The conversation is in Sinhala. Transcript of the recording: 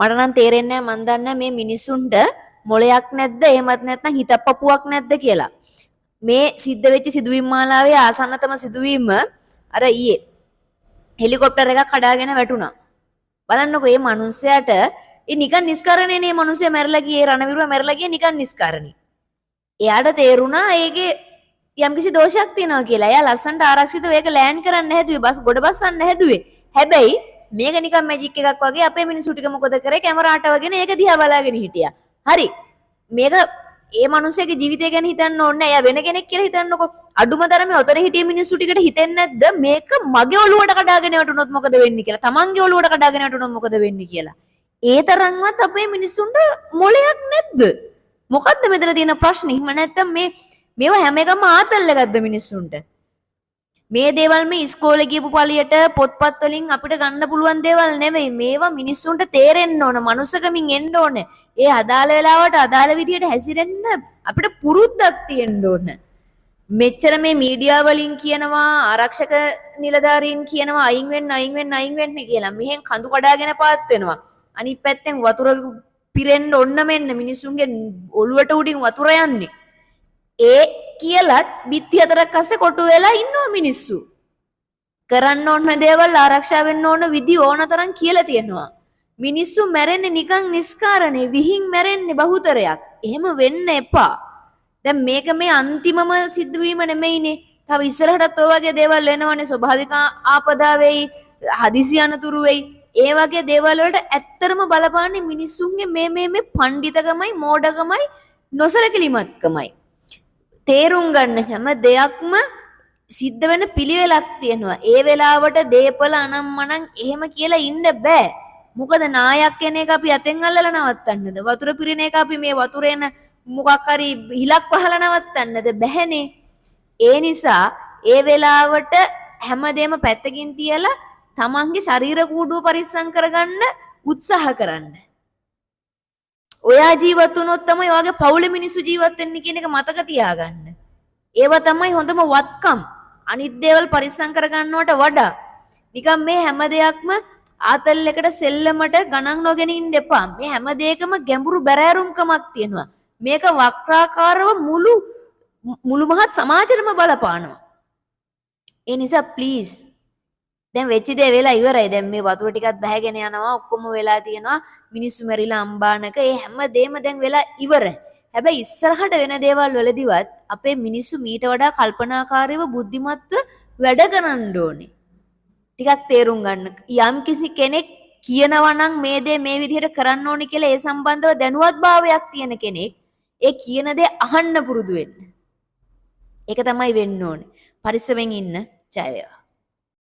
මට නම් තේරෙන්නේ නැහැ මන් දන්නේ මේ මිනිස්සුන්ට මොලයක් නැද්ද එහෙමත් නැත්නම් හිතප්පපුවක් නැද්ද කියලා. මේ සිද්ධ වෙච්ච සිදුවීම් මාලාවේ ආසන්නතම සිදුවීම අර ඊයේ හෙලිකොප්ටර් එකක් කඩාගෙන වැටුණා. බලන්නකෝ මේ මිනිස්සයාට ඒ නිකන් නිස්කරණේ නේ මිනිස්සයා මැරලා ගියේ රණවිරුව මැරලා ගියේ නිකන් නිස්කරණේ. එයාට තේරුණා ඒකේ යම්කිසි දෝෂයක් තියෙනවා කියලා. එයා ලස්සනට ආරක්ෂිතව ඒක ලෑන්ඩ් කරන්න හැදුවේ. බස් ගොඩ බස්සන්න හැදුවේ. හැබැයි මේක නිකන් මැජික් එකක් වගේ අපේ මිනිස්සු ටික මොකද කරේ කැමරාට වගෙන ඒක දිහා බලාගෙන හිටියා. හරි. මේක ඒ මිනිස්සයාගේ ජීවිතය ගැන හිතන්න ඕනේ නැහැ. එයා වෙන කෙනෙක් කියලා හිතන්නකෝ. අඩුම තරමේ ඔතන හිටිය මිනිස්සු ටිකට හිතෙන්නේ නැද්ද මේක මගේ ඔළුවට කඩාගෙන වැටුනොත් මොකද වෙන්නේ කියලා. තමන්ගේ ඔළුවට කඩාගෙන වැටුනොත් මොකද වෙන්නේ කියලා. ඒ තරම්වත් අපේ මිනිස්සුන්ට මොලයක් නැද්ද? මොකද්ද මෙතන තියෙන ප්‍රශ්නේ? එහෙම නැත්තම් මේවා හැම එකම ආතල්ල ගත්ත මිනිස්සුන්ට. මේ දේවල් මේ ඉස්කෝලේ ගියපු පළියට පොත්පත් වලින් අපිට ගන්න පුළුවන් දේවල් නෙවෙයි. මේවා මිනිස්සුන්ට තේරෙන්න ඕන. මනුස්සකමින් එන්න ඕන. ඒ අදාළ වෙලාවට අදාළ විදියට හැසිරෙන්න අපිට පුරුද්දක් තියෙන්න ඕන. මෙච්චර මේ මීඩියා වලින් කියනවා ආරක්ෂක නිලධාරීන් කියනවා අයින් වෙන්න කියලා. මෙහෙන් කඳු කඩාගෙන පාත් වෙනවා. අනිත් පැත්තෙන් වතුර පිරෙන්න ඔන්න මෙන්න මිනිස්සුන්ගේ ඔළුවට උඩින් වතුර යන්නේ. ඒ කියලත් බිත්ති හතරක් අස්සේ කොටු වෙලා ඉන්නවා මිනිස්සු. කරන්න ඕන දේවල් ආරක්ෂා වෙන්න ඕන විදි ඕන තරම් කියලා තියෙනවා. මිනිස්සු මැරෙන්නේ නිකන් නිස්කාරණේ විහිං මැරෙන්නේ බහුතරයක්. එහෙම වෙන්න එපා. දැන් මේක මේ අන්තිමම සිද්ධවීම නෙමෙයිනේ. තව ඉස්සරහටත් ඔය වගේ දේවල් එනවනේ. ස්වභාවික ආපදා වෙයි, හදිසි අනතුරු වෙයි. ඒ වගේ දේවල් වලට ඇත්තරම බලපාන්නේ මිනිස්සුන්ගේ මේ පඬිතකමයි, මෝඩකමයි, නොසලකිලිමත්කමයි. තේරුම් ගන්න හැම දෙයක්ම සිද්ධ වෙන පිළිවෙලක් තියෙනවා. ඒ වෙලාවට දීපල අනම්මනම් එහෙම කියලා ඉන්න බෑ. මොකද නායක් කෙන එක අපි අතෙන් අල්ලලා නවත්තන්නද? වතුර පිරෙන එක අපි මේ වතුරේන මොකක් හරි හිලක් වහලා නවත්තන්නද? බැහැනේ. ඒ නිසා ඒ වෙලාවට හැමදේම පැත්තකින් තියලා තමන්ගේ ශරීර කූඩුව පරිස්සම් කරගන්න උත්සාහ කරන්න. ඔයා ජීවත් වුණොත් තමයි ඔයාගේ පවුලේ මිනිස්සු ජීවත් වෙන්නේ කියන එක මතක තියාගන්න. ඒව තමයි හොඳම වත්කම්. අනිත් දේවල් පරිස්සම් කරගන්නවට වඩා නිකන් මේ හැම දෙයක්ම ආතල් එකට සෙල්ලමට ගණන් නොගෙන ඉන්න එපා. මේ හැම දෙයකම ගැඹුරු බැරෑරුම්කමක් තියෙනවා. මේක වක්‍රාකාරව මුළු මහත් සමාජෙටම බලපානවා. ඒ නිසා ප්ලීස් දැන් වෙච්ච දේ වෙලා ඉවරයි. දැන් මේ වතුර ටිකක් බහගෙන යනවා. ඔක්කොම වෙලා තියෙනවා. මිනිස්සු මැරිලා අම්බානක. ඒ හැම දෙයක්ම දැන් වෙලා ඉවරයි. හැබැයි ඉස්සරහට වෙන දේවල් වලදීවත් අපේ මිනිස්සු මීට වඩා කල්පනාකාරීව බුද්ධිමත්ව වැඩ කරන්න ඕනේ. ටිකක් තේරුම් ගන්න. යම් කිසි කෙනෙක් කියනවා නම් මේ දේ මේ විදිහට කරන්න ඕනේ කියලා ඒ සම්බන්ධව දැනුවත් භාවයක් තියෙන කෙනෙක් ඒ කියන දේ අහන්න පුරුදු වෙන්න. ඒක තමයි වෙන්න ඕනේ. පරිස්සමෙන් ඉන්න. ජය වේවා.